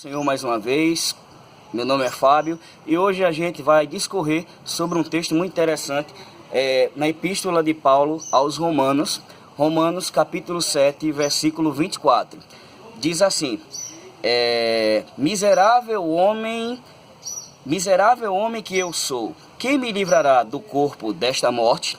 Senhor, mais uma vez, meu nome é Fábio e hoje a gente vai discorrer sobre um texto muito interessante na Epístola de Paulo aos Romanos, Romanos capítulo 7, versículo 24. Diz assim: miserável homem que eu sou, quem me livrará do corpo desta morte?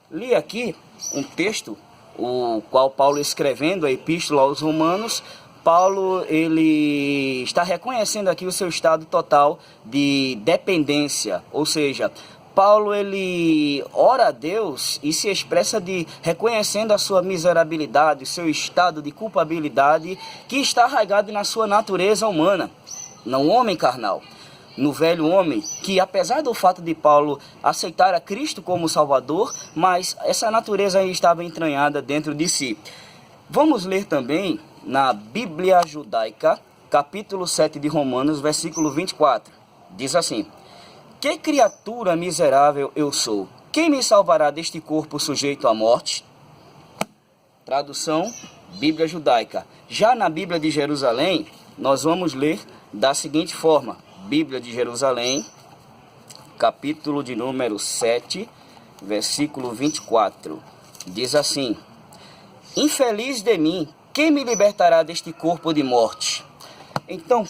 Li aqui um texto, o qual Paulo, escrevendo a Epístola aos Romanos, Paulo ele está reconhecendo aqui o seu estado total de dependência, ou seja, Paulo ele ora a Deus e se expressa reconhecendo a sua miserabilidade, o seu estado de culpabilidade que está arraigado na sua natureza humana, no homem carnal, no velho homem, que apesar do fato de Paulo aceitar a Cristo como Salvador, mas essa natureza aí estava entranhada dentro de si. Vamos ler também na Bíblia Judaica, capítulo 7 de Romanos, versículo 24. Diz assim: que criatura miserável eu sou! Quem me salvará deste corpo sujeito à morte? Tradução, Bíblia Judaica. Já na Bíblia de Jerusalém, nós vamos ler da seguinte forma. Bíblia de Jerusalém, capítulo de número 7, versículo 24. Diz assim: infeliz de mim, quem me libertará deste corpo de morte? Então,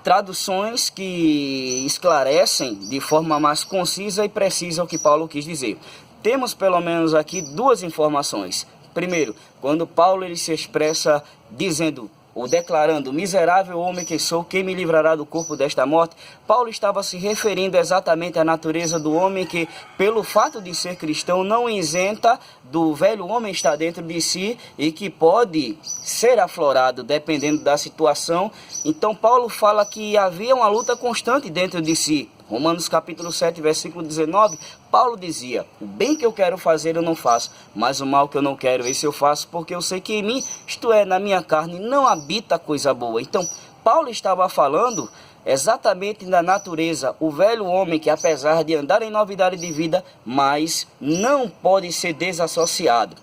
traduções que esclarecem de forma mais concisa e precisa o que Paulo quis dizer. Temos pelo menos aqui duas informações. Primeiro, quando Paulo ele se expressa dizendo ou declarando: miserável homem que sou, quem me livrará do corpo desta morte? Paulo estava se referindo exatamente à natureza do homem que, pelo fato de ser cristão, não isenta do velho homem estar dentro de si e que pode ser aflorado dependendo da situação. Então Paulo fala que havia uma luta constante dentro de si. Romanos capítulo 7, versículo 19, Paulo dizia: o bem que eu quero fazer eu não faço, mas o mal que eu não quero, esse eu faço, porque eu sei que em mim, isto é, na minha carne, não habita coisa boa. Então, Paulo estava falando exatamente da natureza, o velho homem que, apesar de andar em novidade de vida, mas não pode ser desassociado.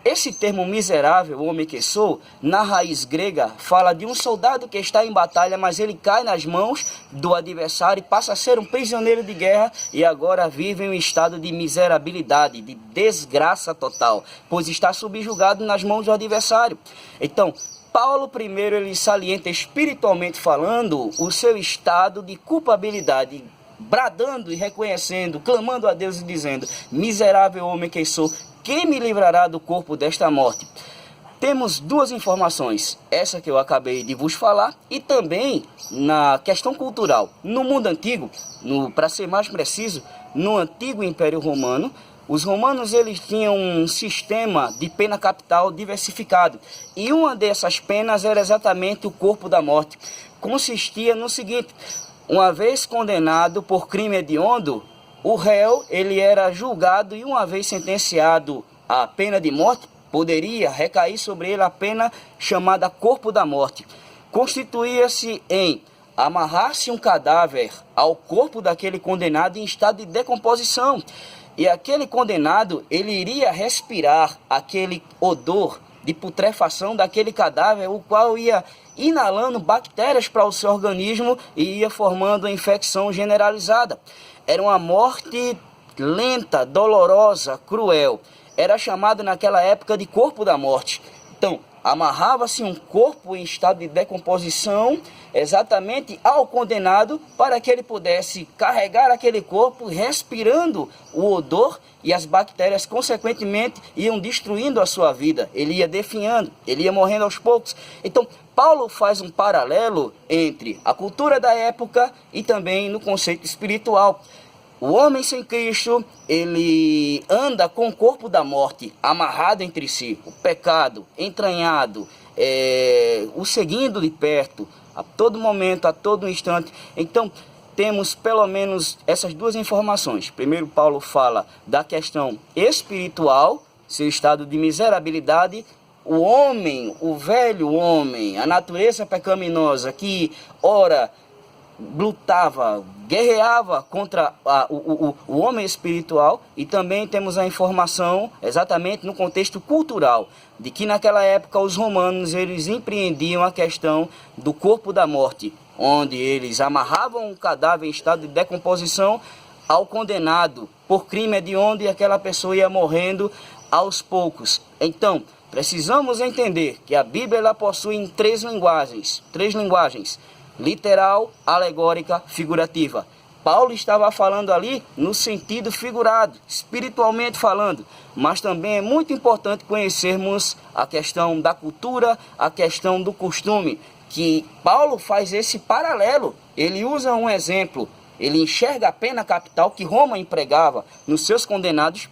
Esse termo miserável, homem que sou, na raiz grega, fala de um soldado que está em batalha, mas ele cai nas mãos do adversário e passa a ser um prisioneiro de guerra e agora vive em um estado de miserabilidade, de desgraça total, pois está subjugado nas mãos do adversário. Então, Paulo primeiro ele salienta espiritualmente falando o seu estado de culpabilidade, bradando e reconhecendo, clamando a Deus e dizendo: miserável homem que sou, quem me livrará do corpo desta morte? Temos duas informações, essa que eu acabei de vos falar e também na questão cultural. No mundo antigo, para ser mais preciso, no antigo Império Romano, os romanos eles tinham um sistema de pena capital diversificado e uma dessas penas era exatamente o corpo da morte. Consistia no seguinte: uma vez condenado por crime hediondo, o réu ele era julgado e uma vez sentenciado à pena de morte, poderia recair sobre ele a pena chamada corpo da morte. Constituía-se em amarrar-se um cadáver ao corpo daquele condenado em estado de decomposição. E aquele condenado ele iria respirar aquele odor de putrefação daquele cadáver, o qual ia inalando bactérias para o seu organismo e ia formando uma infecção generalizada. Era uma morte lenta, dolorosa, cruel. Era chamado naquela época de corpo da morte. Então, amarrava-se um corpo em estado de decomposição exatamente ao condenado para que ele pudesse carregar aquele corpo respirando o odor e as bactérias consequentemente iam destruindo a sua vida. Ele ia definhando, ele ia morrendo aos poucos. Então, Paulo faz um paralelo entre a cultura da época e também no conceito espiritual. O homem sem Cristo, ele anda com o corpo da morte amarrado entre si, o pecado entranhado, o seguindo de perto, a todo momento, a todo instante. Então, temos pelo menos essas duas informações. Primeiro, Paulo fala da questão espiritual, seu estado de miserabilidade. O homem, o velho homem, a natureza pecaminosa que, ora, lutava, guerreava contra o homem espiritual, e também temos a informação, exatamente no contexto cultural, de que naquela época os romanos eles empreendiam a questão do corpo da morte, onde eles amarravam um cadáver em estado de decomposição ao condenado por crime, hediondo, e aquela pessoa ia morrendo aos poucos. Então, precisamos entender que a Bíblia ela possui três linguagens, literal, alegórica, figurativa. Paulo estava falando ali no sentido figurado, espiritualmente falando, mas também é muito importante conhecermos a questão da cultura, a questão do costume, que Paulo faz esse paralelo. Ele usa um exemplo, ele enxerga a pena capital que Roma empregava nos seus condenados,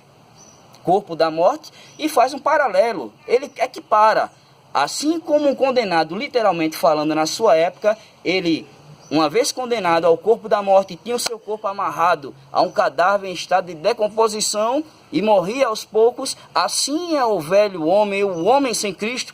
corpo da morte, e faz um paralelo. Ele equipara. Assim como um condenado, literalmente falando, na sua época, ele, uma vez condenado ao corpo da morte, tinha o seu corpo amarrado a um cadáver em estado de decomposição e morria aos poucos, assim é o velho homem, o homem sem Cristo.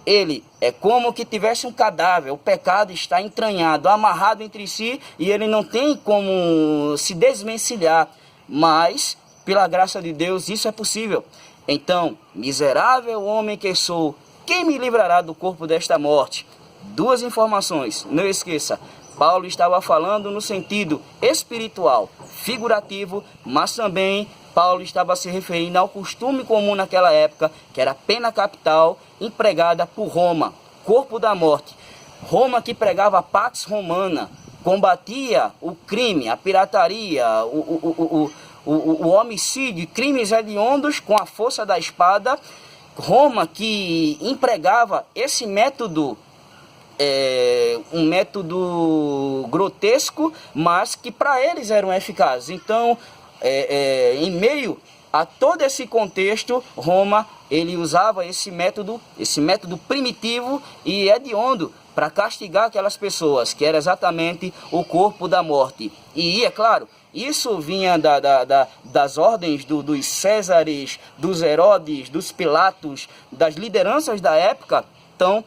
Ele é como que tivesse um cadáver, o pecado está entranhado, amarrado entre si, e ele não tem como se desvencilhar, mas, pela graça de Deus, isso é possível. Então, miserável homem que sou, quem me livrará do corpo desta morte? Duas informações, não esqueça. Paulo estava falando no sentido espiritual, figurativo, mas também Paulo estava se referindo ao costume comum naquela época, que era a pena capital empregada por Roma, corpo da morte. Roma, que pregava a Pax Romana, combatia o crime, a pirataria, o homicídio, crimes hediondos com a força da espada. Roma, que empregava esse método, um método grotesco, mas que para eles eram eficazes. Então, em meio a todo esse contexto, Roma, ele usava esse método primitivo e hediondo para castigar aquelas pessoas, que era exatamente o corpo da morte. E, é claro, isso vinha das ordens dos Césares, dos Herodes, dos Pilatos, das lideranças da época. Então,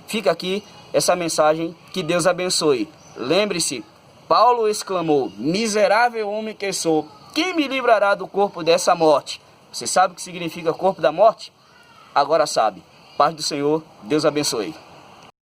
fica aqui essa mensagem, que Deus abençoe. Lembre-se, Paulo exclamou, miserável homem que sou, quem me livrará do corpo dessa morte? Você sabe o que significa corpo da morte? Agora sabe. Paz do Senhor, Deus abençoe.